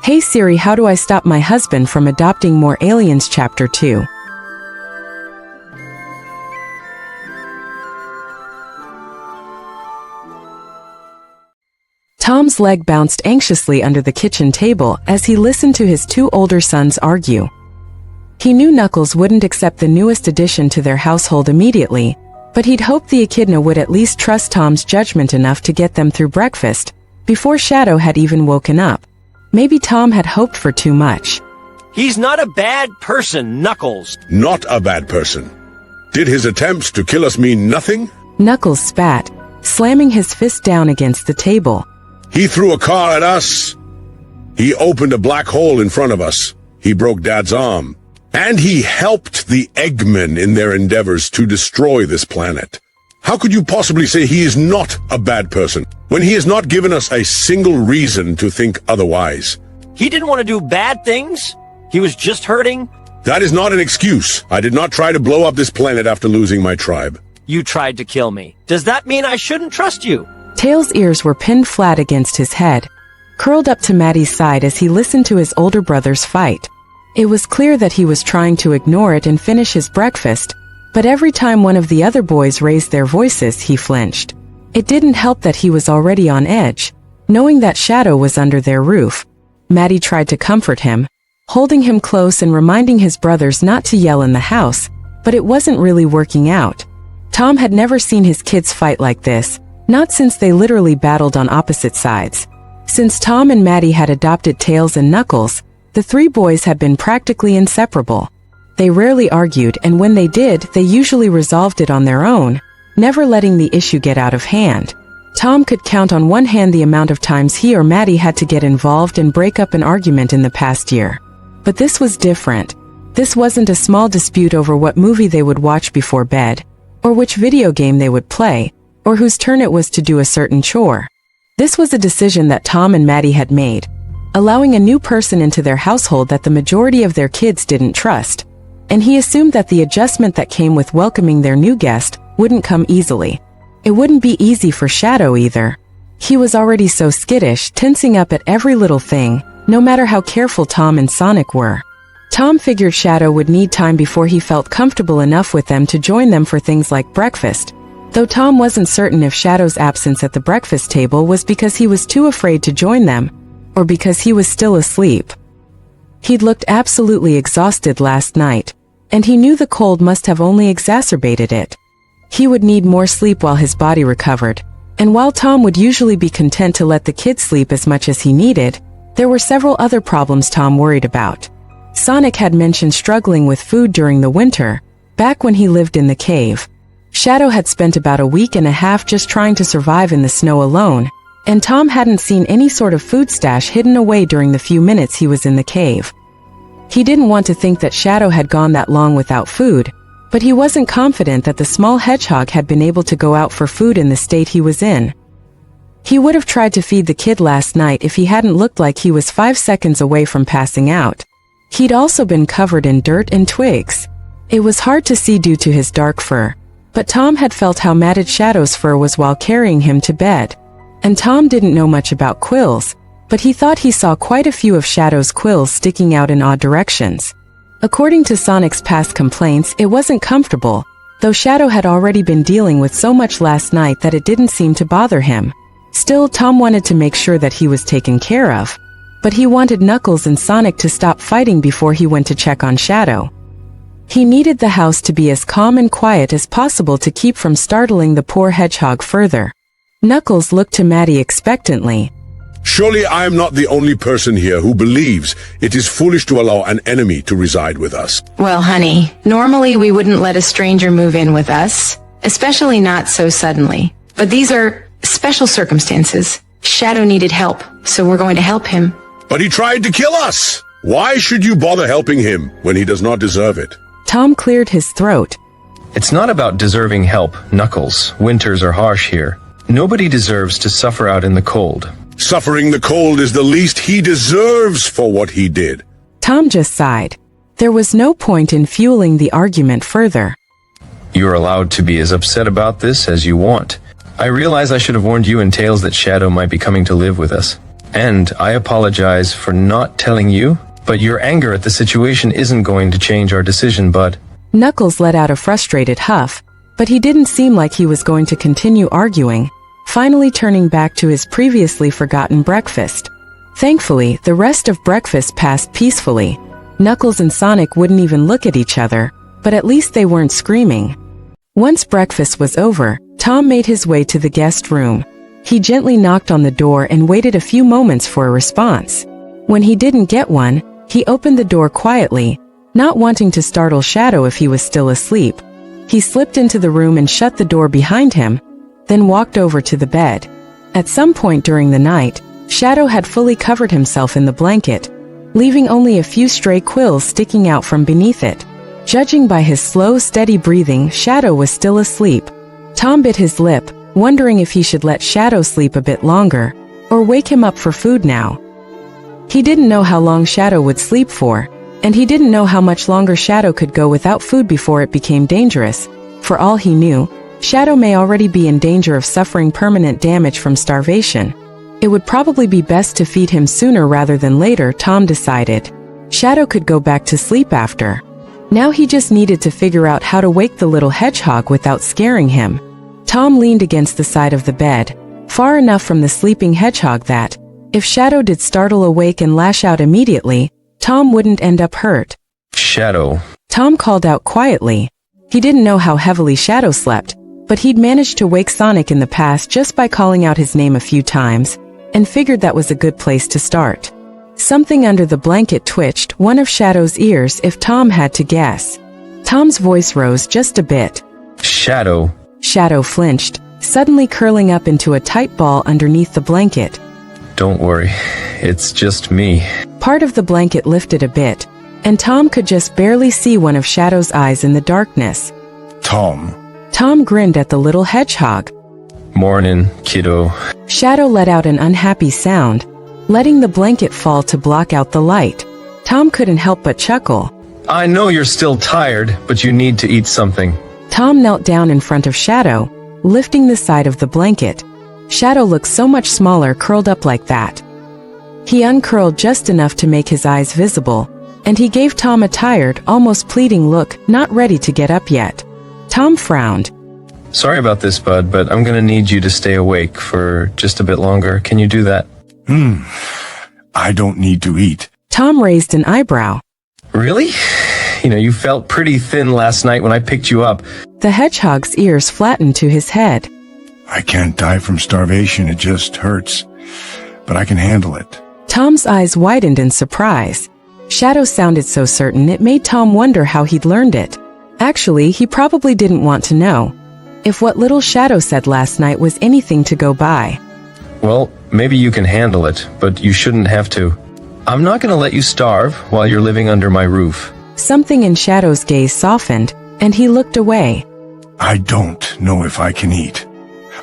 Hey Siri, how do I stop my husband from adopting more aliens? Chapter 2. Tom's leg bounced anxiously under the kitchen table as he listened to his two older sons argue. He knew Knuckles wouldn't accept the newest addition to their household immediately, but he'd hoped the echidna would at least trust Tom's judgment enough to get them through breakfast, before Shadow had even woken up. Maybe Tom had hoped for too much. He's not a bad person, Knuckles. Not a bad person. Did his attempts to kill us mean nothing? Knuckles spat, slamming his fist down against the table. He threw a car at us. He opened a black hole in front of us. He broke Dad's arm. And he helped the Eggmen in their endeavors to destroy this planet. How could you possibly say he is not a bad person, when he has not given us a single reason to think otherwise? He didn't want to do bad things. He was just hurting. That is not an excuse. I did not try to blow up this planet after losing my tribe. You tried to kill me. Does that mean I shouldn't trust you? Tails' ears were pinned flat against his head, curled up to Maddie's side as he listened to his older brother's fight. It was clear that he was trying to ignore it and finish his breakfast, but every time one of the other boys raised their voices, he flinched. It didn't help that he was already on edge, knowing that Shadow was under their roof. Maddie tried to comfort him, holding him close and reminding his brothers not to yell in the house, but it wasn't really working out. Tom had never seen his kids fight like this, not since they literally battled on opposite sides. Since Tom and Maddie had adopted Tails and Knuckles, the three boys had been practically inseparable. They rarely argued, and when they did, they usually resolved it on their own, never letting the issue get out of hand. Tom could count on one hand the amount of times he or Maddie had to get involved and break up an argument in the past year. But this was different. This wasn't a small dispute over what movie they would watch before bed, or which video game they would play, or whose turn it was to do a certain chore. This was a decision that Tom and Maddie had made, allowing a new person into their household that the majority of their kids didn't trust, and he assumed that the adjustment that came with welcoming their new guest wouldn't come easily. It wouldn't be easy for Shadow either. He was already so skittish, tensing up at every little thing, no matter how careful Tom and Sonic were. Tom figured Shadow would need time before he felt comfortable enough with them to join them for things like breakfast, though Tom wasn't certain if Shadow's absence at the breakfast table was because he was too afraid to join them, or because he was still asleep. He'd looked absolutely exhausted last night, and he knew the cold must have only exacerbated it. He would need more sleep while his body recovered, and while Tom would usually be content to let the kids sleep as much as he needed, there were several other problems Tom worried about. Sonic had mentioned struggling with food during the winter, back when he lived in the cave. Shadow had spent about a week and a half just trying to survive in the snow alone, and Tom hadn't seen any sort of food stash hidden away during the few minutes he was in the cave. He didn't want to think that Shadow had gone that long without food, but he wasn't confident that the small hedgehog had been able to go out for food in the state he was in. He would have tried to feed the kid last night if he hadn't looked like he was 5 seconds away from passing out. He'd also been covered in dirt and twigs. It was hard to see due to his dark fur, but Tom had felt how matted Shadow's fur was while carrying him to bed. And Tom didn't know much about quills, but he thought he saw quite a few of Shadow's quills sticking out in odd directions. According to Sonic's past complaints, it wasn't comfortable, though Shadow had already been dealing with so much last night that it didn't seem to bother him. Still, Tom wanted to make sure that he was taken care of, but he wanted Knuckles and Sonic to stop fighting before he went to check on Shadow. He needed the house to be as calm and quiet as possible to keep from startling the poor hedgehog further. Knuckles looked to Maddie expectantly. Surely I am not the only person here who believes it is foolish to allow an enemy to reside with us. Well, honey, normally we wouldn't let a stranger move in with us, especially not so suddenly. But these are special circumstances. Shadow needed help, so we're going to help him. But he tried to kill us! Why should you bother helping him when he does not deserve it? Tom cleared his throat. It's not about deserving help, Knuckles. Winters are harsh here. Nobody deserves to suffer out in the cold. Suffering the cold is the least he deserves for what he did. Tom just sighed. There was no point in fueling the argument further. You're allowed to be as upset about this as you want. I realize I should have warned you and Tails that Shadow might be coming to live with us. And I apologize for not telling you, but your anger at the situation isn't going to change our decision, bud. Knuckles let out a frustrated huff, but he didn't seem like he was going to continue arguing, finally turning back to his previously forgotten breakfast. Thankfully, the rest of breakfast passed peacefully. Knuckles and Sonic wouldn't even look at each other, but at least they weren't screaming. Once breakfast was over, Tom made his way to the guest room. He gently knocked on the door and waited a few moments for a response. When he didn't get one, he opened the door quietly, not wanting to startle Shadow if he was still asleep. He slipped into the room and shut the door behind him, then walked over to the bed. At some point during the night, Shadow had fully covered himself in the blanket, leaving only a few stray quills sticking out from beneath it. Judging by his slow, steady breathing, Shadow was still asleep. Tom bit his lip, wondering if he should let Shadow sleep a bit longer, or wake him up for food now. He didn't know how long Shadow would sleep for, and he didn't know how much longer Shadow could go without food before it became dangerous. For all he knew, Shadow may already be in danger of suffering permanent damage from starvation. It would probably be best to feed him sooner rather than later, Tom decided. Shadow could go back to sleep after. Now he just needed to figure out how to wake the little hedgehog without scaring him. Tom leaned against the side of the bed, far enough from the sleeping hedgehog that, if Shadow did startle awake and lash out immediately, Tom wouldn't end up hurt. Shadow. Tom called out quietly. He didn't know how heavily Shadow slept, but he'd managed to wake Sonic in the past just by calling out his name a few times, and figured that was a good place to start. Something under the blanket twitched one of Shadow's ears if Tom had to guess. Tom's voice rose just a bit. Shadow. Shadow flinched, suddenly curling up into a tight ball underneath the blanket. Don't worry, it's just me. Part of the blanket lifted a bit, and Tom could just barely see one of Shadow's eyes in the darkness. Tom. Tom grinned at the little hedgehog. Morning, kiddo. Shadow let out an unhappy sound, letting the blanket fall to block out the light. Tom couldn't help but chuckle. I know you're still tired, but you need to eat something. Tom knelt down in front of Shadow, lifting the side of the blanket. Shadow looked so much smaller curled up like that. He uncurled just enough to make his eyes visible, and he gave Tom a tired, almost pleading look, not ready to get up yet. Tom frowned. Sorry about this, bud, but I'm gonna need you to stay awake for just a bit longer. Can you do that? I don't need to eat. Tom raised an eyebrow. Really? You felt pretty thin last night when I picked you up. The hedgehog's ears flattened to his head. I can't die from starvation, it just hurts. But I can handle it. Tom's eyes widened in surprise. Shadow sounded so certain it made Tom wonder how he'd learned it. Actually, he probably didn't want to know. If what little Shadow said last night was anything to go by. Well, maybe you can handle it, but you shouldn't have to. I'm not gonna let you starve while you're living under my roof. Something in Shadow's gaze softened, and he looked away. I don't know if I can eat.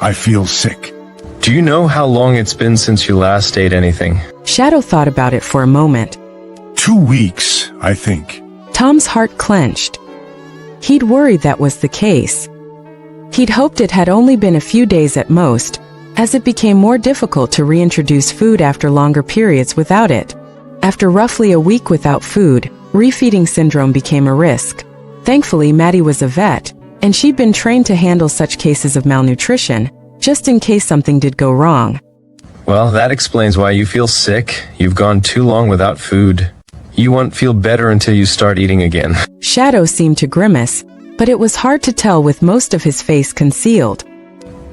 I feel sick. Do you know how long it's been since you last ate anything? Shadow thought about it for a moment. 2 weeks, I think. Tom's heart clenched. He'd worried that was the case. He'd hoped it had only been a few days at most, as it became more difficult to reintroduce food after longer periods without it. After roughly a week without food, refeeding syndrome became a risk. Thankfully, Maddie was a vet, and she'd been trained to handle such cases of malnutrition, just in case something did go wrong. Well, that explains why you feel sick. You've gone too long without food. You won't feel better until you start eating again. Shadow seemed to grimace, but it was hard to tell with most of his face concealed.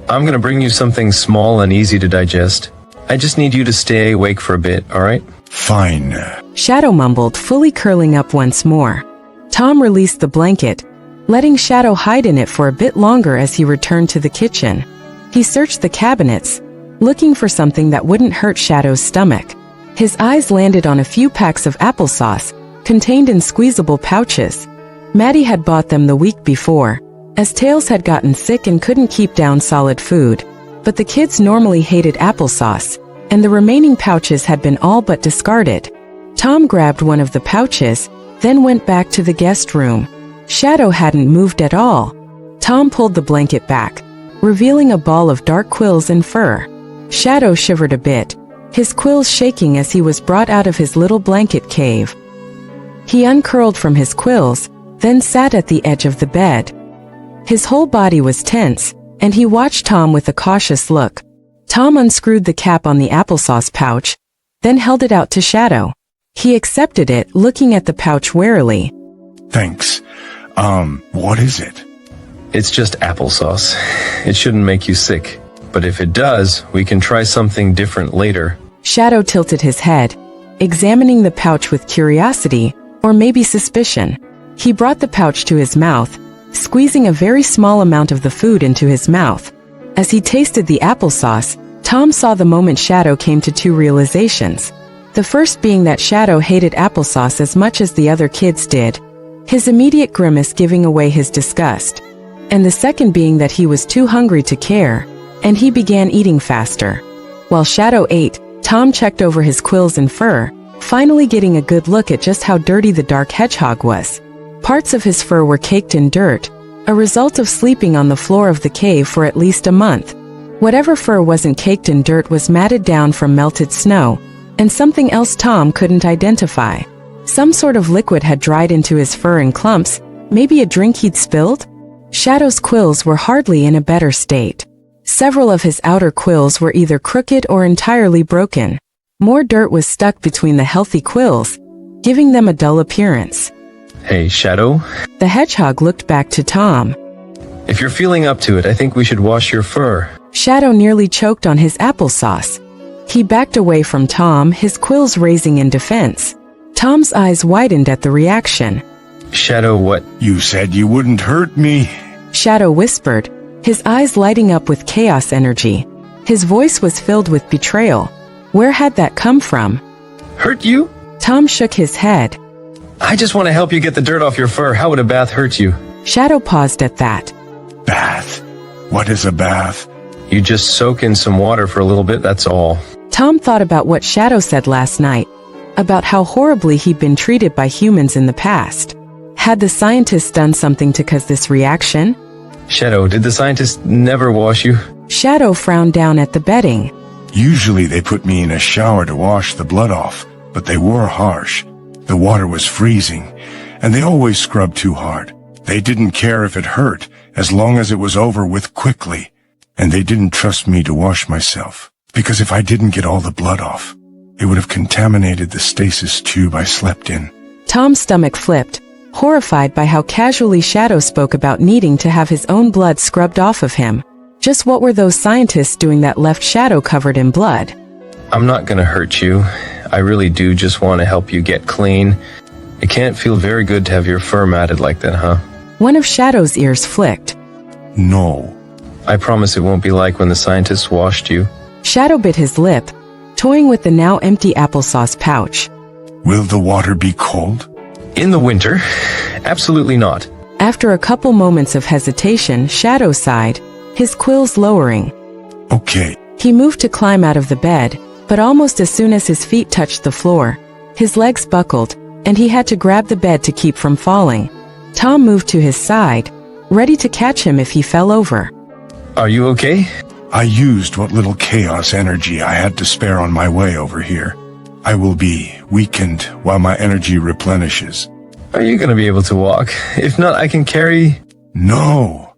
I'm gonna bring you something small and easy to digest. I just need you to stay awake for a bit, alright? Fine. Shadow mumbled, fully curling up once more. Tom released the blanket, letting Shadow hide in it for a bit longer as he returned to the kitchen. He searched the cabinets, looking for something that wouldn't hurt Shadow's stomach. His eyes landed on a few packs of applesauce, contained in squeezable pouches. Maddie had bought them the week before, as Tails had gotten sick and couldn't keep down solid food. But the kids normally hated applesauce, and the remaining pouches had been all but discarded. Tom grabbed one of the pouches, then went back to the guest room. Shadow hadn't moved at all. Tom pulled the blanket back, revealing a ball of dark quills and fur. Shadow shivered a bit. his quills shaking as he was brought out of his little blanket cave. He uncurled from his quills, then sat at the edge of the bed. His whole body was tense, and he watched Tom with a cautious look. Tom unscrewed the cap on the applesauce pouch, then held it out to Shadow. He accepted it, looking at the pouch warily. Thanks. What is it? It's just applesauce. It shouldn't make you sick. But if it does, we can try something different later. Shadow tilted his head, examining the pouch with curiosity, or maybe suspicion. He brought the pouch to his mouth, squeezing a very small amount of the food into his mouth. As he tasted the applesauce, Tom saw the moment Shadow came to two realizations. The first being that Shadow hated applesauce as much as the other kids did, his immediate grimace giving away his disgust. And the second being that he was too hungry to care, and he began eating faster. While Shadow ate, Tom checked over his quills and fur, finally getting a good look at just how dirty the dark hedgehog was. Parts of his fur were caked in dirt, a result of sleeping on the floor of the cave for at least a month. Whatever fur wasn't caked in dirt was matted down from melted snow, and something else Tom couldn't identify. Some sort of liquid had dried into his fur in clumps, maybe a drink he'd spilled? Shadow's quills were hardly in a better state. Several of his outer quills were either crooked or entirely broken. More dirt was stuck between the healthy quills, giving them a dull appearance. Hey, Shadow? The hedgehog looked back to Tom. If you're feeling up to it, I think we should wash your fur. Shadow nearly choked on his applesauce. He backed away from Tom, his quills raising in defense. Tom's eyes widened at the reaction. Shadow, what? You said you wouldn't hurt me. Shadow whispered, his eyes lighting up with chaos energy. His voice was filled with betrayal. Where had that come from? Hurt you? Tom shook his head. I just want to help you get the dirt off your fur. How would a bath hurt you? Shadow paused at that. Bath? What is a bath? You just soak in some water for a little bit, that's all. Tom thought about what Shadow said last night, about how horribly he'd been treated by humans in the past. Had the scientists done something to cause this reaction? Shadow, did the scientists never wash you? Shadow frowned down at the bedding. Usually they put me in a shower to wash the blood off, but they were harsh. The water was freezing, and they always scrubbed too hard. They didn't care if it hurt, as long as it was over with quickly. And they didn't trust me to wash myself, because if I didn't get all the blood off, it would have contaminated the stasis tube I slept in. Tom's stomach flipped, horrified by how casually Shadow spoke about needing to have his own blood scrubbed off of him. Just what were those scientists doing that left Shadow covered in blood? I'm not gonna hurt you. I really do just want to help you get clean. It can't feel very good to have your fur matted like that, huh? One of Shadow's ears flicked. No. I promise it won't be like when the scientists washed you. Shadow bit his lip, toying with the now empty applesauce pouch. Will the water be cold? In the winter? Absolutely not. After a couple moments of hesitation, Shadow sighed, his quills lowering. Okay. He moved to climb out of the bed, but almost as soon as his feet touched the floor, his legs buckled, and he had to grab the bed to keep from falling. Tom moved to his side, ready to catch him if he fell over. Are you okay? I used what little chaos energy I had to spare on my way over here. I will be weakened while my energy replenishes. Are you gonna be able to walk? If not, I can carry... No.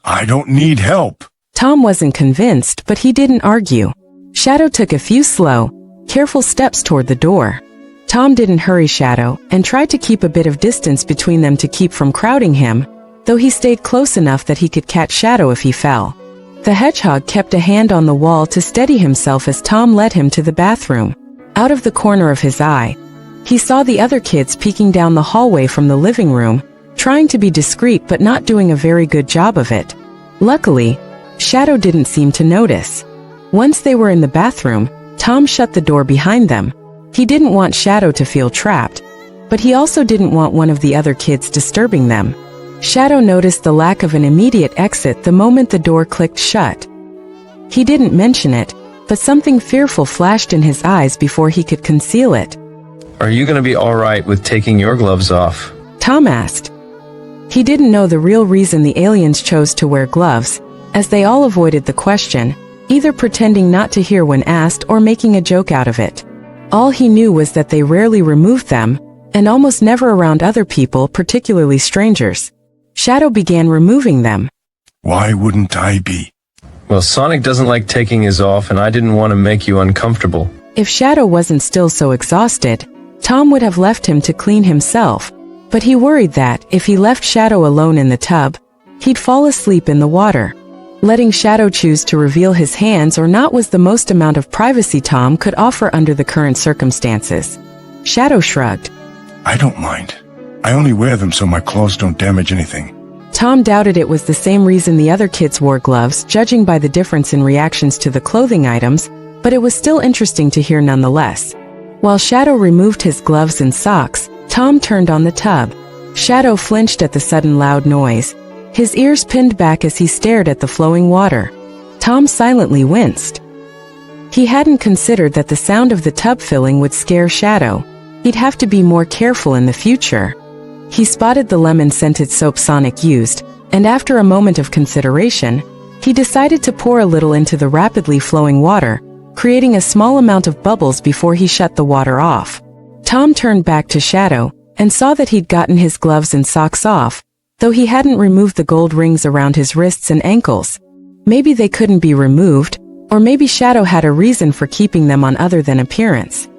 I don't need help. Tom wasn't convinced, but he didn't argue. Shadow took a few slow, careful steps toward the door. Tom didn't hurry Shadow, and tried to keep a bit of distance between them to keep from crowding him, though he stayed close enough that he could catch Shadow if he fell. The hedgehog kept a hand on the wall to steady himself as Tom led him to the bathroom. Out of the corner of his eye, he saw the other kids peeking down the hallway from the living room, trying to be discreet but not doing a very good job of it. Luckily, Shadow didn't seem to notice. Once they were in the bathroom, Tom shut the door behind them. He didn't want Shadow to feel trapped, but he also didn't want one of the other kids disturbing them. Shadow noticed the lack of an immediate exit the moment the door clicked shut. He didn't mention it, but something fearful flashed in his eyes before he could conceal it. Are you gonna be alright with taking your gloves off? Tom asked. He didn't know the real reason the aliens chose to wear gloves, as they all avoided the question, either pretending not to hear when asked or making a joke out of it. All he knew was that they rarely removed them, and almost never around other people, particularly strangers. Shadow began removing them. Why wouldn't I be? Well, Sonic doesn't like taking his off, and I didn't want to make you uncomfortable. If Shadow wasn't still so exhausted, Tom would have left him to clean himself, but he worried that, if he left Shadow alone in the tub, he'd fall asleep in the water. Letting Shadow choose to reveal his hands or not was the most amount of privacy Tom could offer under the current circumstances. Shadow shrugged. I don't mind. I only wear them so my claws don't damage anything. Tom doubted it was the same reason the other kids wore gloves, judging by the difference in reactions to the clothing items, but it was still interesting to hear nonetheless. While Shadow removed his gloves and socks, Tom turned on the tub. Shadow flinched at the sudden loud noise. His ears pinned back as he stared at the flowing water. Tom silently winced. He hadn't considered that the sound of the tub filling would scare Shadow. He'd have to be more careful in the future. He spotted the lemon-scented soap Sonic used, and after a moment of consideration, he decided to pour a little into the rapidly flowing water, creating a small amount of bubbles before he shut the water off. Tom turned back to Shadow, and saw that he'd gotten his gloves and socks off, though he hadn't removed the gold rings around his wrists and ankles. Maybe they couldn't be removed, or maybe Shadow had a reason for keeping them on other than appearance.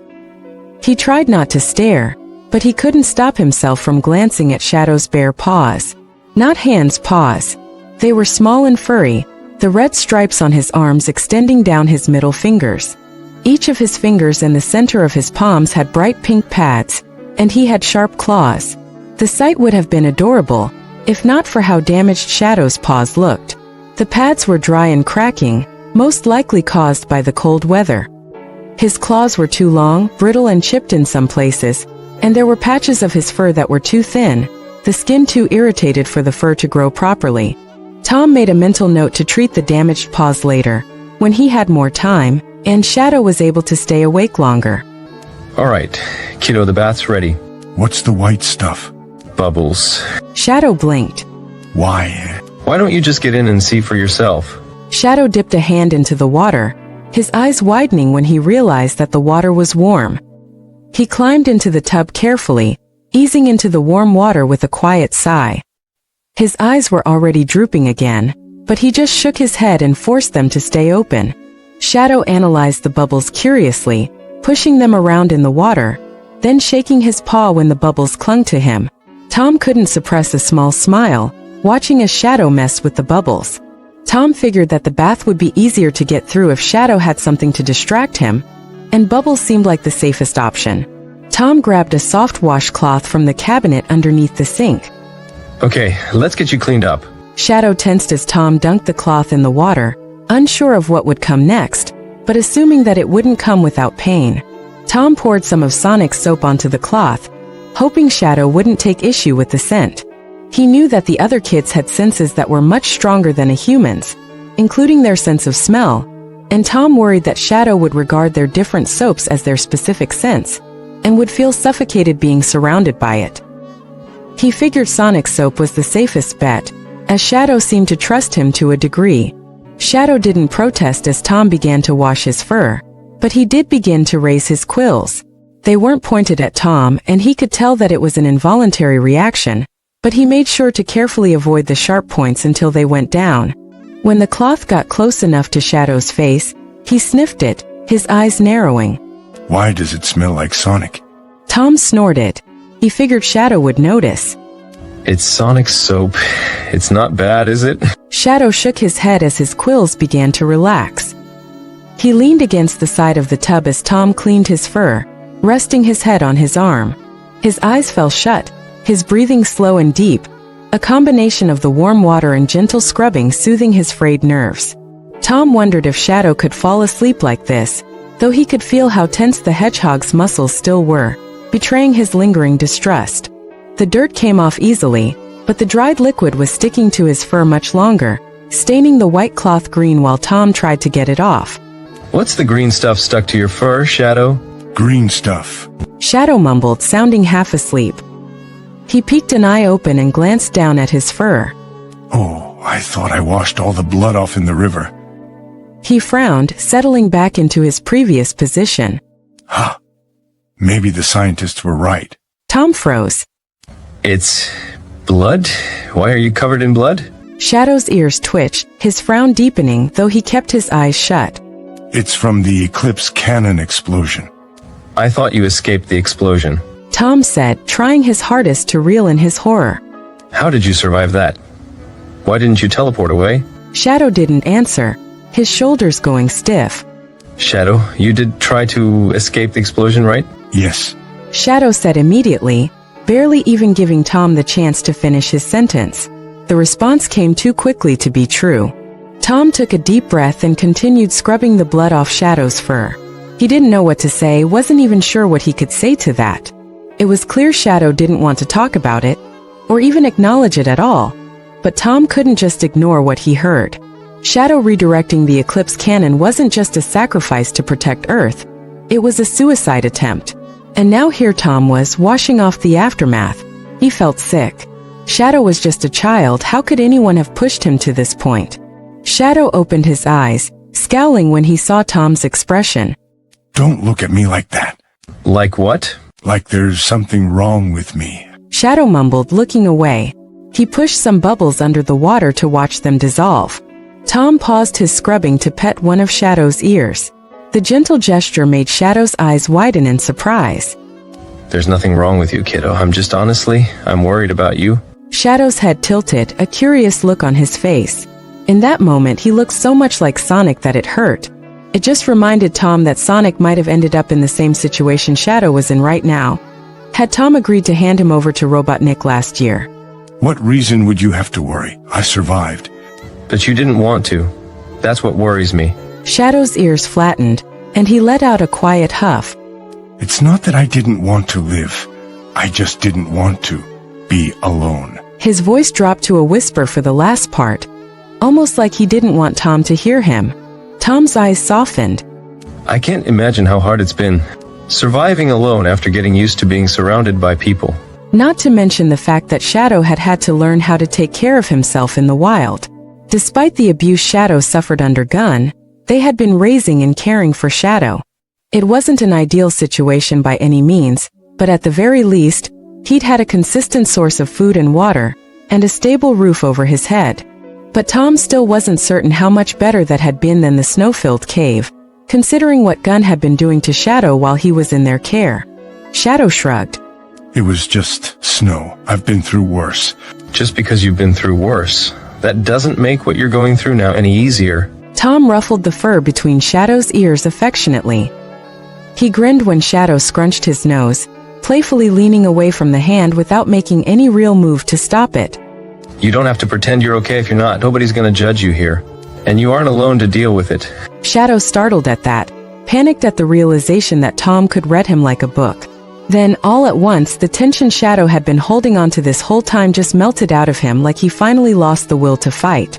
He tried not to stare, but he couldn't stop himself from glancing at Shadow's bare paws. Not hands, paws. They were small and furry, the red stripes on his arms extending down his middle fingers. Each of his fingers and the center of his palms had bright pink pads, and he had sharp claws. The sight would have been adorable, if not for how damaged Shadow's paws looked. The pads were dry and cracking, most likely caused by the cold weather. His claws were too long, brittle and chipped in some places, and there were patches of his fur that were too thin, the skin too irritated for the fur to grow properly. Tom made a mental note to treat the damaged paws later, when he had more time, and Shadow was able to stay awake longer. Alright, kiddo, the bath's ready. What's the white stuff? Bubbles. Shadow blinked. Why? Why don't you just get in and see for yourself? Shadow dipped a hand into the water, his eyes widening when he realized that the water was warm. He climbed into the tub carefully, easing into the warm water with a quiet sigh. His eyes were already drooping again, but he just shook his head and forced them to stay open. Shadow analyzed the bubbles curiously, pushing them around in the water, then shaking his paw when the bubbles clung to him. Tom couldn't suppress a small smile, watching as Shadow messed with the bubbles. Tom figured that the bath would be easier to get through if Shadow had something to distract him, and bubbles seemed like the safest option. Tom grabbed a soft washcloth from the cabinet underneath the sink. Okay, let's get you cleaned up. Shadow tensed as Tom dunked the cloth in the water, unsure of what would come next, but assuming that it wouldn't come without pain. Tom poured some of Sonic's soap onto the cloth, hoping Shadow wouldn't take issue with the scent. He knew that the other kids had senses that were much stronger than a human's, including their sense of smell, and Tom worried that Shadow would regard their different soaps as their specific sense, and would feel suffocated being surrounded by it. He figured Sonic's soap was the safest bet, as Shadow seemed to trust him to a degree. Shadow didn't protest as Tom began to wash his fur, but he did begin to raise his quills. They weren't pointed at Tom, and he could tell that it was an involuntary reaction, but he made sure to carefully avoid the sharp points until they went down. When the cloth got close enough to Shadow's face, he sniffed it, his eyes narrowing. Why does it smell like Sonic? Tom snorted. He figured Shadow would notice. It's Sonic's soap. It's not bad, is it? Shadow shook his head as his quills began to relax. He leaned against the side of the tub as Tom cleaned his fur, resting his head on his arm. His eyes fell shut, his breathing slow and deep, a combination of the warm water and gentle scrubbing soothing his frayed nerves. Tom wondered if Shadow could fall asleep like this, though he could feel how tense the hedgehog's muscles still were, betraying his lingering distrust. The dirt came off easily, but the dried liquid was sticking to his fur much longer, staining the white cloth green while Tom tried to get it off. What's the green stuff stuck to your fur, Shadow? Green stuff. Shadow mumbled, sounding half asleep. He peeked an eye open and glanced down at his fur. Oh, I thought I washed all the blood off in the river. He frowned, settling back into his previous position. Huh. Maybe the scientists were right. Tom froze. It's blood? Why are you covered in blood? Shadow's ears twitched, his frown deepening, though he kept his eyes shut. It's from the Eclipse cannon explosion. I thought you escaped the explosion. Tom said, trying his hardest to reel in his horror. How did you survive that? Why didn't you teleport away? Shadow didn't answer, his shoulders going stiff. Shadow, you did try to escape the explosion, right? Yes. Shadow said immediately, barely even giving Tom the chance to finish his sentence. The response came too quickly to be true. Tom took a deep breath and continued scrubbing the blood off Shadow's fur. He didn't know what to say, wasn't even sure what he could say to that. It was clear Shadow didn't want to talk about it, or even acknowledge it at all. But Tom couldn't just ignore what he heard. Shadow redirecting the Eclipse cannon wasn't just a sacrifice to protect Earth. It was a suicide attempt. And now here Tom was, washing off the aftermath. He felt sick. Shadow was just a child, how could anyone have pushed him to this point? Shadow opened his eyes, scowling when he saw Tom's expression. Don't look at me like that. Like what? Like there's something wrong with me. Shadow mumbled, looking away. He pushed some bubbles under the water to watch them dissolve. Tom paused his scrubbing to pet one of Shadow's ears. The gentle gesture made Shadow's eyes widen in surprise. There's nothing wrong with you, kiddo. I'm worried about you. Shadow's head tilted, a curious look on his face. In that moment, he looked so much like Sonic that it hurt. It just reminded Tom that Sonic might have ended up in the same situation Shadow was in right now, had Tom agreed to hand him over to Robotnik last year. What reason would you have to worry? I survived. But you didn't want to. That's what worries me. Shadow's ears flattened, and he let out a quiet huff. It's not that I didn't want to live. I just didn't want to be alone. His voice dropped to a whisper for the last part, almost like he didn't want Tom to hear him. Tom's eyes softened. I can't imagine how hard it's been. Surviving alone after getting used to being surrounded by people. Not to mention the fact that Shadow had had to learn how to take care of himself in the wild. Despite the abuse Shadow suffered under Gun, they had been raising and caring for Shadow. It wasn't an ideal situation by any means, but at the very least, he'd had a consistent source of food and water, and a stable roof over his head. But Tom still wasn't certain how much better that had been than the snow-filled cave, considering what Gun had been doing to Shadow while he was in their care. Shadow shrugged. It was just snow. I've been through worse. Just because you've been through worse, that doesn't make what you're going through now any easier. Tom ruffled the fur between Shadow's ears affectionately. He grinned when Shadow scrunched his nose, playfully leaning away from the hand without making any real move to stop it. You don't have to pretend you're okay if you're not. Nobody's gonna judge you here. And you aren't alone to deal with it. Shadow startled at that, panicked at the realization that Tom could read him like a book. Then, all at once, the tension Shadow had been holding on to this whole time just melted out of him like he finally lost the will to fight.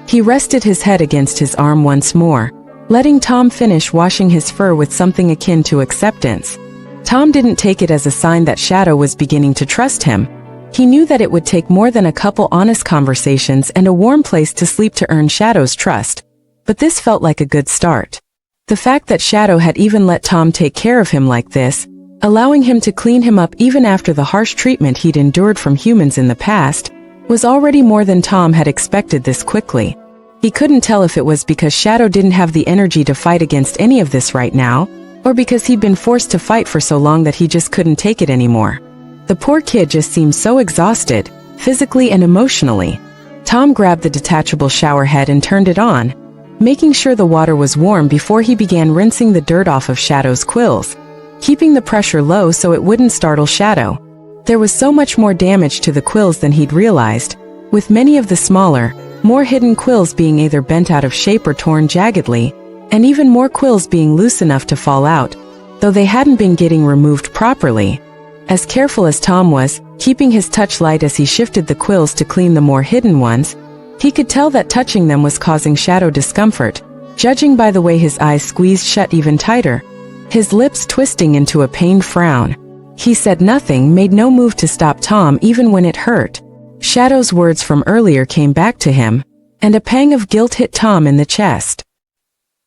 He rested his head against his arm once more, letting Tom finish washing his fur with something akin to acceptance. Tom didn't take it as a sign that Shadow was beginning to trust him. He knew that it would take more than a couple honest conversations and a warm place to sleep to earn Shadow's trust. But this felt like a good start. The fact that Shadow had even let Tom take care of him like this, allowing him to clean him up even after the harsh treatment he'd endured from humans in the past, was already more than Tom had expected this quickly. He couldn't tell if it was because Shadow didn't have the energy to fight against any of this right now, or because he'd been forced to fight for so long that he just couldn't take it anymore. The poor kid just seemed so exhausted, physically and emotionally. Tom grabbed the detachable shower head and turned it on, making sure the water was warm before he began rinsing the dirt off of Shadow's quills, keeping the pressure low so it wouldn't startle Shadow. There was so much more damage to the quills than he'd realized, with many of the smaller, more hidden quills being either bent out of shape or torn jaggedly, and even more quills being loose enough to fall out, though they hadn't been getting removed properly. As careful as Tom was, keeping his touch light as he shifted the quills to clean the more hidden ones, he could tell that touching them was causing Shadow discomfort, judging by the way his eyes squeezed shut even tighter, his lips twisting into a pained frown. He said nothing, made no move to stop Tom even when it hurt. Shadow's words from earlier came back to him, and a pang of guilt hit Tom in the chest.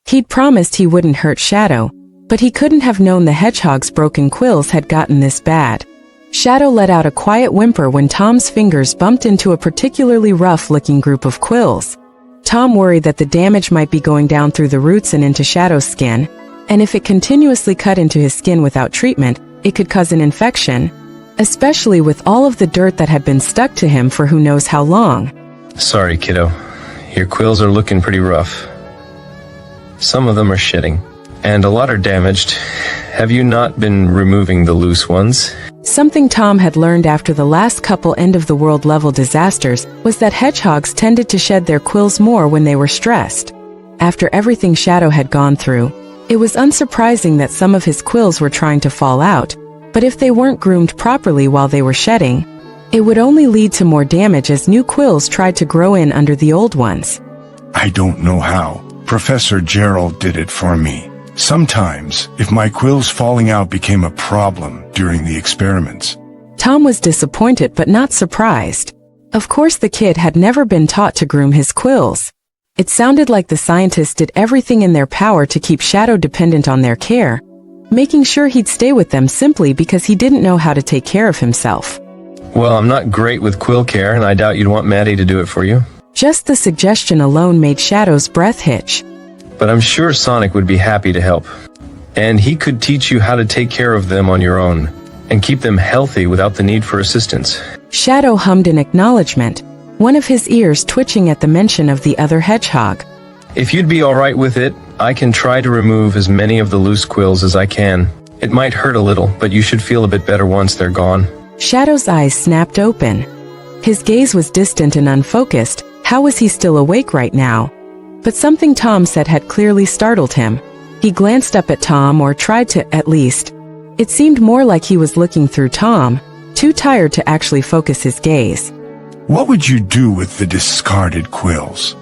He'd promised he wouldn't hurt Shadow, but he couldn't have known the hedgehog's broken quills had gotten this bad. Shadow let out a quiet whimper when Tom's fingers bumped into a particularly rough-looking group of quills. Tom worried that the damage might be going down through the roots and into Shadow's skin, and if it continuously cut into his skin without treatment, it could cause an infection, especially with all of the dirt that had been stuck to him for who knows how long. Sorry, kiddo. Your quills are looking pretty rough. Some of them are shedding, and a lot are damaged. Have you not been removing the loose ones? Something Tom had learned after the last couple end-of-the-world level disasters was that hedgehogs tended to shed their quills more when they were stressed. After everything Shadow had gone through, it was unsurprising that some of his quills were trying to fall out, but if they weren't groomed properly while they were shedding, it would only lead to more damage as new quills tried to grow in under the old ones. I don't know how. Professor Gerald did it for me. Sometimes, if my quills falling out became a problem during the experiments. Tom was disappointed but not surprised. Of course the kid had never been taught to groom his quills. It sounded like the scientists did everything in their power to keep Shadow dependent on their care, making sure he'd stay with them simply because he didn't know how to take care of himself. Well, I'm not great with quill care, and I doubt you'd want Maddie to do it for you. Just the suggestion alone made Shadow's breath hitch. But I'm sure Sonic would be happy to help. And he could teach you how to take care of them on your own, and keep them healthy without the need for assistance. Shadow hummed in acknowledgement, one of his ears twitching at the mention of the other hedgehog. If you'd be alright with it, I can try to remove as many of the loose quills as I can. It might hurt a little, but you should feel a bit better once they're gone. Shadow's eyes snapped open. His gaze was distant and unfocused. How was he still awake right now? But something Tom said had clearly startled him. He glanced up at Tom, or tried to, at least. It seemed more like he was looking through Tom, too tired to actually focus his gaze. What would you do with the discarded quills?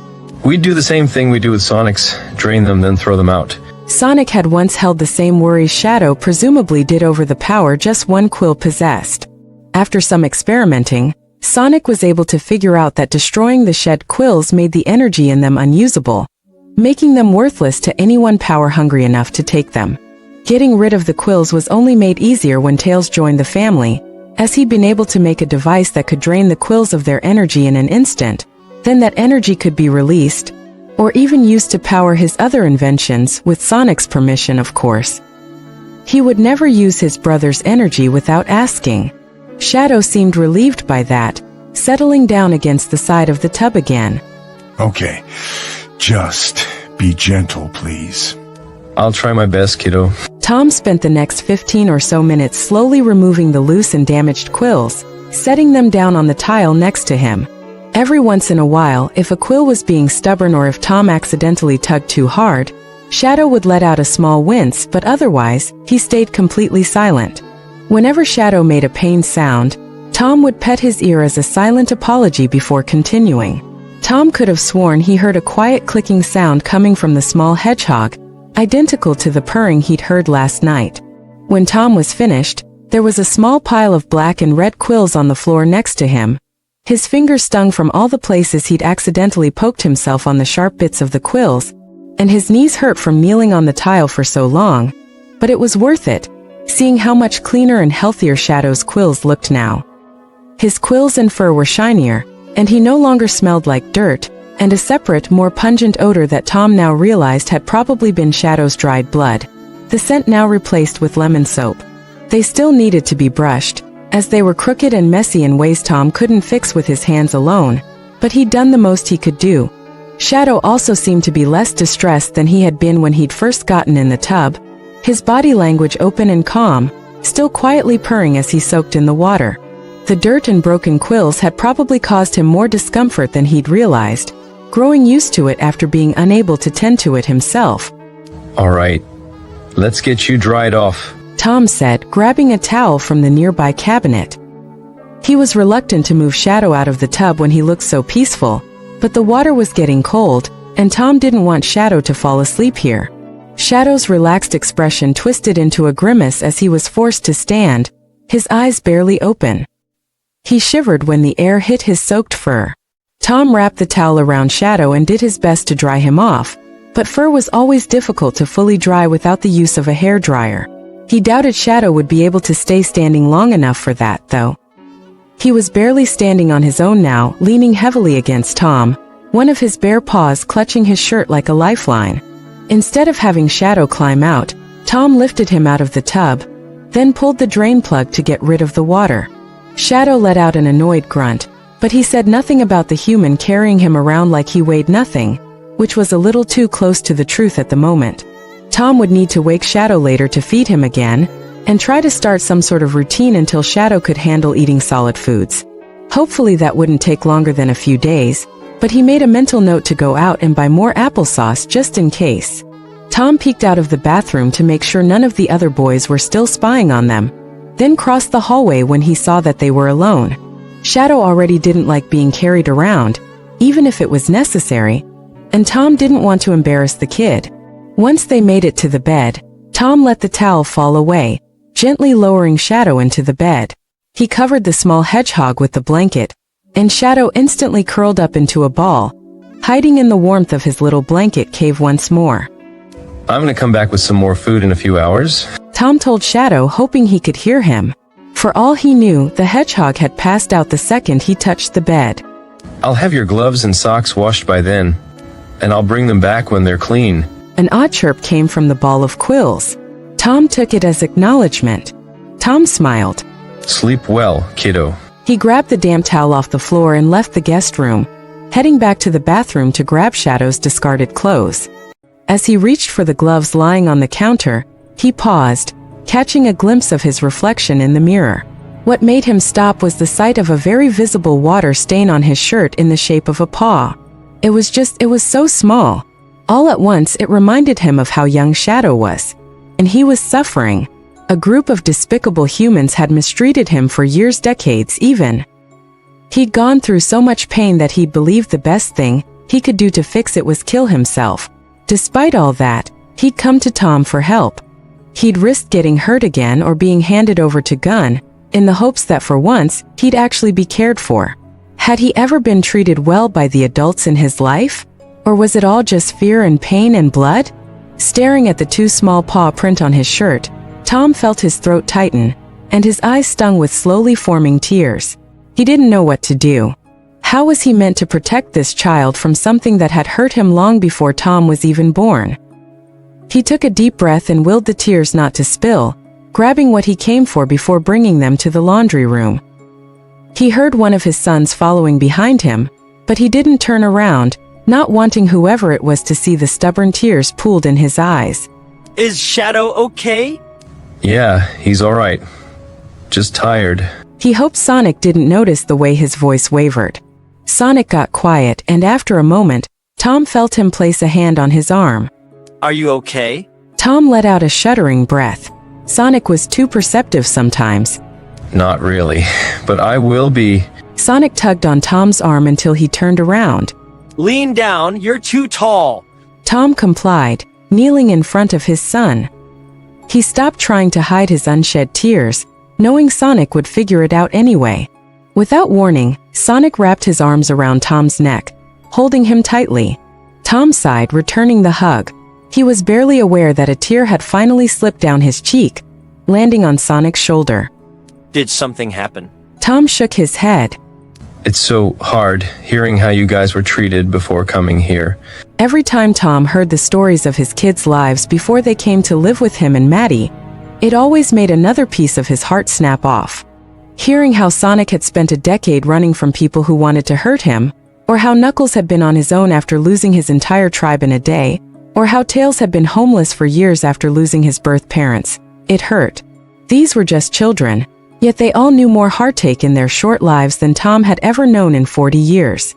We'd do the same thing we do with Sonic's, drain them, then throw them out. Sonic had once held the same worries Shadow presumably did over the power just one quill possessed. After some experimenting, Sonic was able to figure out that destroying the shed quills made the energy in them unusable, making them worthless to anyone power-hungry enough to take them. Getting rid of the quills was only made easier when Tails joined the family, as he'd been able to make a device that could drain the quills of their energy in an instant. Then that energy could be released, or even used to power his other inventions, with Sonic's permission, of course. He would never use his brother's energy without asking. Shadow seemed relieved by that, settling down against the side of the tub again. Okay, just be gentle, please. I'll try my best, kiddo. Tom spent the next 15 or so minutes slowly removing the loose and damaged quills, setting them down on the tile next to him. Every once in a while, if a quill was being stubborn or if Tom accidentally tugged too hard, Shadow would let out a small wince, but otherwise, he stayed completely silent. Whenever Shadow made a pained sound, Tom would pet his ear as a silent apology before continuing. Tom could have sworn he heard a quiet clicking sound coming from the small hedgehog, identical to the purring he'd heard last night. When Tom was finished, there was a small pile of black and red quills on the floor next to him. His fingers stung from all the places he'd accidentally poked himself on the sharp bits of the quills, and his knees hurt from kneeling on the tile for so long. But it was worth it, seeing how much cleaner and healthier Shadow's quills looked now. His quills and fur were shinier, and he no longer smelled like dirt, and a separate, more pungent odor that Tom now realized had probably been Shadow's dried blood. The scent now replaced with lemon soap. They still needed to be brushed, as they were crooked and messy in ways Tom couldn't fix with his hands alone, but he'd done the most he could do. Shadow also seemed to be less distressed than he had been when he'd first gotten in the tub, his body language open and calm, still quietly purring as he soaked in the water. The dirt and broken quills had probably caused him more discomfort than he'd realized, growing used to it after being unable to tend to it himself. All right, let's get you dried off, Tom said, grabbing a towel from the nearby cabinet. He was reluctant to move Shadow out of the tub when he looked so peaceful, but the water was getting cold, and Tom didn't want Shadow to fall asleep here. Shadow's relaxed expression twisted into a grimace as he was forced to stand, his eyes barely open. He shivered when the air hit his soaked fur. Tom wrapped the towel around Shadow and did his best to dry him off, But fur was always difficult to fully dry without the use of a hairdryer. He doubted Shadow would be able to stay standing long enough for that, though. He was barely standing on his own now, leaning heavily against Tom, one of his bare paws clutching his shirt like a lifeline. Instead of having Shadow climb out, Tom lifted him out of the tub, then pulled the drain plug to get rid of the water. Shadow let out an annoyed grunt, but he said nothing about the human carrying him around like he weighed nothing, which was a little too close to the truth at the moment. Tom would need to wake Shadow later to feed him again, and try to start some sort of routine until Shadow could handle eating solid foods. Hopefully that wouldn't take longer than a few days, but he made a mental note to go out and buy more applesauce just in case. Tom peeked out of the bathroom to make sure none of the other boys were still spying on them, then crossed the hallway when he saw that they were alone. Shadow already didn't like being carried around, even if it was necessary, and Tom didn't want to embarrass the kid. Once they made it to the bed, Tom let the towel fall away, gently lowering Shadow into the bed. He covered the small hedgehog with the blanket, and Shadow instantly curled up into a ball, hiding in the warmth of his little blanket cave once more. I'm gonna come back with some more food in a few hours. Tom told Shadow, hoping he could hear him. For all he knew, the hedgehog had passed out the second he touched the bed. I'll have your gloves and socks washed by then, and I'll bring them back when they're clean. An odd chirp came from the ball of quills. Tom took it as acknowledgement. Tom smiled. Sleep well, kiddo. He grabbed the damp towel off the floor and left the guest room, heading back to the bathroom to grab Shadow's discarded clothes. As he reached for the gloves lying on the counter, he paused, catching a glimpse of his reflection in the mirror. What made him stop was the sight of a very visible water stain on his shirt in the shape of a paw. It was so small. All at once it reminded him of how young Shadow was. And he was suffering. A group of despicable humans had mistreated him for years, decades even. He'd gone through so much pain that he believed the best thing he could do to fix it was kill himself. Despite all that, he'd come to Tom for help. He'd risked getting hurt again or being handed over to Gun, in the hopes that for once, he'd actually be cared for. Had he ever been treated well by the adults in his life? Or was it all just fear and pain and blood? Staring at the too small paw print on his shirt, Tom felt his throat tighten, and his eyes stung with slowly forming tears. He didn't know what to do. How was he meant to protect this child from something that had hurt him long before Tom was even born? He took a deep breath and willed the tears not to spill, grabbing what he came for before bringing them to the laundry room. He heard one of his sons following behind him, but he didn't turn around, not wanting whoever it was to see the stubborn tears pooled in his eyes. Is Shadow okay? Yeah, he's alright. Just tired. He hoped Sonic didn't notice the way his voice wavered. Sonic got quiet, and after a moment, Tom felt him place a hand on his arm. Are you okay? Tom let out a shuddering breath. Sonic was too perceptive sometimes. Not really, but I will be. Sonic tugged on Tom's arm until he turned around. Lean down, you're too tall. Tom complied, kneeling in front of his son. He stopped trying to hide his unshed tears, knowing Sonic would figure it out anyway. Without warning, Sonic wrapped his arms around Tom's neck, holding him tightly. Tom sighed, returning the hug. He was barely aware that a tear had finally slipped down his cheek, landing on Sonic's shoulder. Did something happen? Tom shook his head. It's so hard hearing how you guys were treated before coming here. Every time Tom heard the stories of his kids' lives before they came to live with him and Maddie, it always made another piece of his heart snap off. Hearing how Sonic had spent a decade running from people who wanted to hurt him, or how Knuckles had been on his own after losing his entire tribe in a day, or how Tails had been homeless for years after losing his birth parents, it hurt. These were just children, yet they all knew more heartache in their short lives than Tom had ever known in 40 years.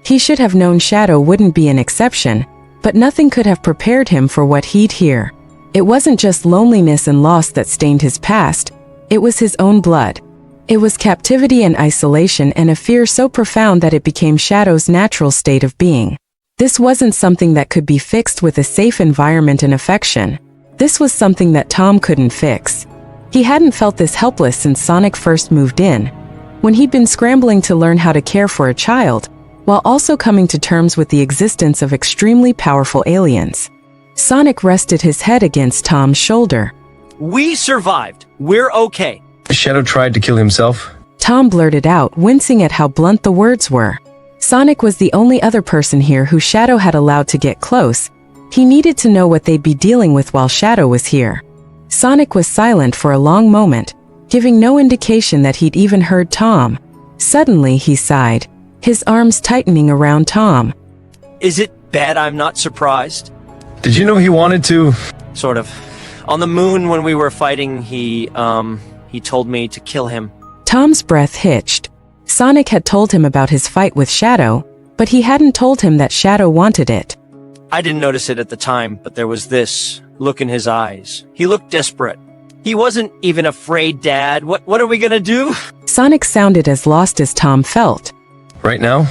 He should have known Shadow wouldn't be an exception, but nothing could have prepared him for what he'd hear. It wasn't just loneliness and loss that stained his past, it was his own blood. It was captivity and isolation and a fear so profound that it became Shadow's natural state of being. This wasn't something that could be fixed with a safe environment and affection. This was something that Tom couldn't fix. He hadn't felt this helpless since Sonic first moved in. When he'd been scrambling to learn how to care for a child, while also coming to terms with the existence of extremely powerful aliens. Sonic rested his head against Tom's shoulder. We survived. We're okay. Shadow tried to kill himself. Tom blurted out, wincing at how blunt the words were. Sonic was the only other person here who Shadow had allowed to get close. He needed to know what they'd be dealing with while Shadow was here. Sonic was silent for a long moment, giving no indication that he'd even heard Tom. Suddenly, he sighed, his arms tightening around Tom. Is it bad I'm not surprised? Did you know he wanted to? Sort of. On the moon when we were fighting, he told me to kill him. Tom's breath hitched. Sonic had told him about his fight with Shadow, but he hadn't told him that Shadow wanted it. I didn't notice it at the time, but there was this look in his eyes. He looked desperate. He wasn't even afraid, Dad. What are we gonna do? Sonic sounded as lost as Tom felt. Right now,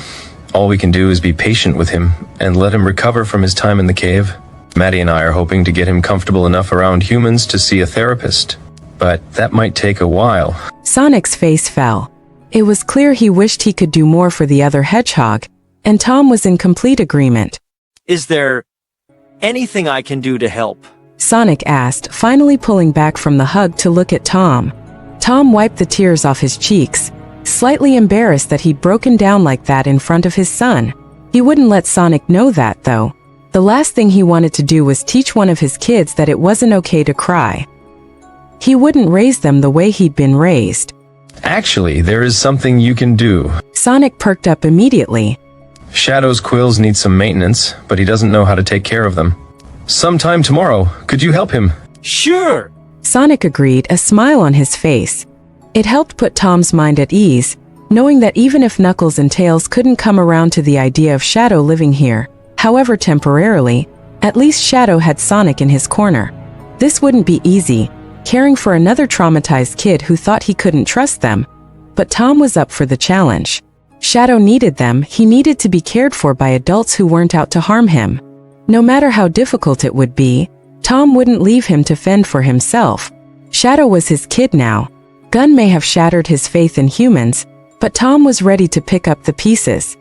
all we can do is be patient with him and let him recover from his time in the cave. Maddie and I are hoping to get him comfortable enough around humans to see a therapist, but that might take a while. Sonic's face fell. It was clear he wished he could do more for the other hedgehog, and Tom was in complete agreement. Is there anything I can do to help? Sonic asked, finally pulling back from the hug to look at Tom. Tom wiped the tears off his cheeks, slightly embarrassed that he'd broken down like that in front of his son. He wouldn't let Sonic know that, though. The last thing he wanted to do was teach one of his kids that it wasn't okay to cry. He wouldn't raise them the way he'd been raised. Actually, there is something you can do. Sonic perked up immediately. Shadow's quills need some maintenance, but he doesn't know how to take care of them. Sometime tomorrow, could you help him? Sure. Sonic agreed, a smile on his face. It helped put Tom's mind at ease, knowing that even if Knuckles and Tails couldn't come around to the idea of Shadow living here, however temporarily, at least Shadow had Sonic in his corner. This wouldn't be easy, caring for another traumatized kid who thought he couldn't trust them, but Tom was up for the challenge. Shadow needed them, he needed to be cared for by adults who weren't out to harm him. No matter how difficult it would be, Tom wouldn't leave him to fend for himself. Shadow was his kid now. Gun may have shattered his faith in humans, but Tom was ready to pick up the pieces.